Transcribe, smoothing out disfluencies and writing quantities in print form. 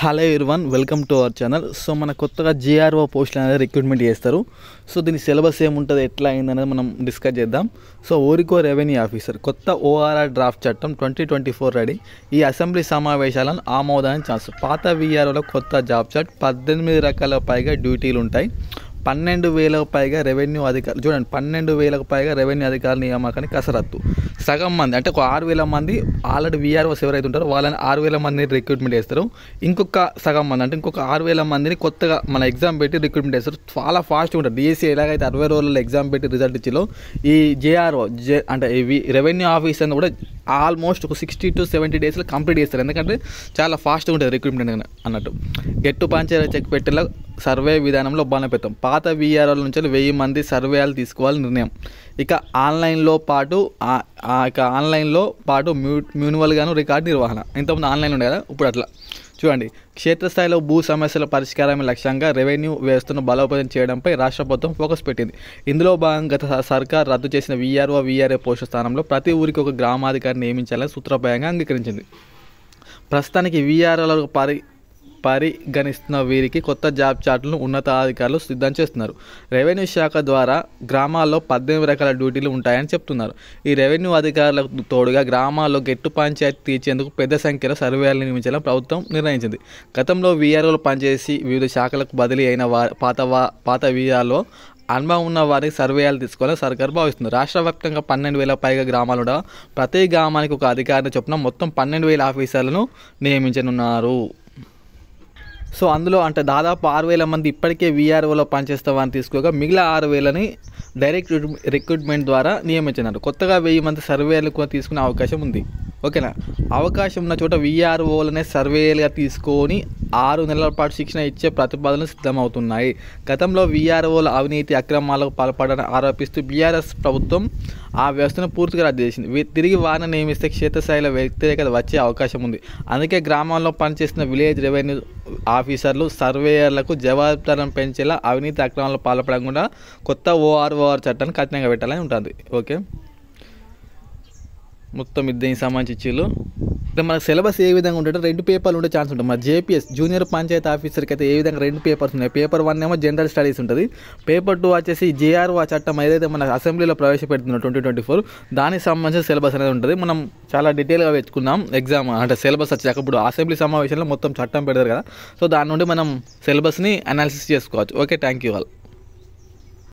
Hello everyone, welcome to our channel. So మన కొత్తగా GRO పోస్టులు అనేది రిక్రూట్మెంట్ చేస్తారు. సో దీని సిలబస్ ఏముంటుంది, ఎట్లా అయిందనేది మనం డిస్కస్ చేద్దాం. సో ఓరికో రెవెన్యూ ఆఫీసర్ కొత్త ఓఆర్ఆర్ డ్రాఫ్ట్ చట్టం 2024 రెడీ. ఈ అసెంబ్లీ సమావేశాలను ఆమోదానికి ఛాన్స్. పాత విఆర్ఓలో కొత్త జాబ్ చార్ట్, 18 రకాల పైగా డ్యూటీలు ఉంటాయి. 12,000కు పైగా రెవెన్యూ అధికారులు, చూడండి 12,000కు పైగా రెవెన్యూ అధికారుల నియామకానికి కసరత్తు. సగం మంది అంటే ఒక 6,000 మంది ఆల్రెడీ వీఆర్ఓస్ ఎవరైతే ఉంటారో వాళ్ళని 6,000 మందిని రిక్రూట్మెంట్ చేస్తారు. ఇంకొక సగం మంది అంటే ఇంకొక 6,000 మందిని కొత్తగా మన ఎగ్జామ్ పెట్టి రిక్రూట్మెంట్ చేస్తారు. చాలా ఫాస్ట్గా ఉంటుంది. డిఎస్సీ ఎలాగైతే 60 రోజుల్లో ఎగ్జామ్ పెట్టి రిజల్ట్ ఇచ్చిలో ఈ జేఆర్ఓ అంటే ఇవి రెవెన్యూ ఆఫీసర్ని కూడా ఆల్మోస్ట్ ఒక 60 to 70 డేస్లో కంప్లీట్ చేస్తారు. ఎందుకంటే చాలా ఫాస్ట్గా ఉంటుంది రిక్రూట్మెంట్ అన్నట్టు. గెట్టు పంచాయతీ చెక్ పెట్టేలా సర్వే విధానంలో బలపెడతాం. పాత వీఆర్ఓల నుంచి 1000 మంది సర్వేలు తీసుకోవాలని నిర్ణయం. ఇక ఆన్లైన్లో పాటు మ్యూనివల్గాను రికార్డు నిర్వహణ. ఇంతకుముందు ఆన్లైన్ ఉండే కదా, ఇప్పుడు అట్లా చూడండి. క్షేత్రస్థాయిలో భూ సమస్యల పరిష్కారమే లక్ష్యంగా రెవెన్యూ వ్యవస్థను బలోపేతం చేయడంపై రాష్ట్ర ప్రభుత్వం ఫోకస్ పెట్టింది. ఇందులో భాగంగా గత సర్కార్ రద్దు చేసిన వీఆర్ఏ పోస్టు స్థానంలో ప్రతి ఊరికి ఒక గ్రామాధికారిని నియమించాలని సూత్రప్రాయంగా అంగీకరించింది. ప్రస్తుతానికి వీఆర్ఓలకు పరిగణిస్తున్న వీరికి కొత్త జాబ్ చార్టులను ఉన్నతాధికారులు సిద్ధం చేస్తున్నారు. రెవెన్యూ శాఖ ద్వారా గ్రామాల్లో 18 రకాల డ్యూటీలు ఉంటాయని చెప్తున్నారు. ఈ రెవెన్యూ అధికారులకు తోడుగా గ్రామాల్లో గెట్టు పంచాయతీ తీర్చేందుకు పెద్ద సంఖ్యలో సర్వేలు నిర్మించాలని ప్రభుత్వం నిర్ణయించింది. గతంలో వీఆర్ఓలు పనిచేసి వివిధ శాఖలకు బదిలీ అయిన పాత వీఆర్ఓ అనుభవం ఉన్న వారికి సర్వేలు తీసుకోవాలని సర్కారు భావిస్తుంది. రాష్ట్ర వ్యాప్తంగా 12,000 పైగా గ్రామాలు ఉండగా ప్రతి గ్రామానికి ఒక అధికారిని చొప్పున మొత్తం 12,000 ఆఫీసర్లను నియమించనున్నారు. సో అందులో అంటే దాదాపు 6,000 మంది ఇప్పటికే వీఆర్ఓలో పనిచేస్తామని తీసుకోగా మిగిలిన 6,000ని డైరెక్ట్ రిక్రూట్మెంట్ ద్వారా నియమించినారు. కొత్తగా 1000 మంది సర్వేలు కూడా తీసుకునే అవకాశం ఉంది. ఓకేనా. అవకాశం ఉన్న చోట వీఆర్ఓలనే సర్వేలుగా తీసుకొని 6 నెలల పాటు శిక్షణ ఇచ్చే ప్రతిపాదనలు సిద్ధమవుతున్నాయి. గతంలో వీఆర్ఓల అవినీతి అక్రమాలకు పాల్పడని ఆరోపిస్తూ బీఆర్ఎస్ ప్రభుత్వం ఆ వ్యవస్థను పూర్తిగా రద్దు చేసింది. తిరిగి వారిని నియమిస్తే క్షేత్రస్థాయిలో వ్యతిరేకత వచ్చే అవకాశం ఉంది. అందుకే గ్రామాల్లో పనిచేస్తున్న విలేజ్ రెవెన్యూ ఆఫీసర్లు సర్వేయర్లకు జవాబుదారీలను పెంచేలా అవినీతి అక్రమాలకు పాల్పడకుండా కొత్త ఓఆర్ఓఆర్ చట్టాన్ని కఠినంగా పెట్టాలని ఉంటుంది. ఓకే, మొత్తం దీనికి సంబంధించి ఇచ్చిళ్ళు. మన సిలబస్ ఏ విధంగా ఉంటుంటే 2 పేపర్లు ఉండే ఛాన్స్ ఉంటుంది. మన జేపీఎస్ జూనియర్ పంచాయతీ ఆఫీసర్కి అయితే ఏ విధంగా 2 పేపర్స్ ఉన్నాయి. పేపర్ 1 ఏమో జనరల్ స్టడీస్ ఉంటుంది. పేపర్ 2 వచ్చేసి జేఆర్ఓ చట్టం ఏదైతే మన అసెంబ్లీలో ప్రవేశపెడుతున్నాం 2024 దానికి సంబంధించిన సిలబస్ అనేది ఉంటుంది. మనం చాలా డీటెయిల్గా వెతుకున్నాం. ఎగ్జామ్ అంటే సిలబస్ వచ్చాక ఇప్పుడు అసెంబ్లీ సమావేశంలో మొత్తం చట్టం పెడతారు కదా, సో దాని నుండి మనం సిలబస్ని అనాలిసిస్ చేసుకోవచ్చు. Okay, thank you all.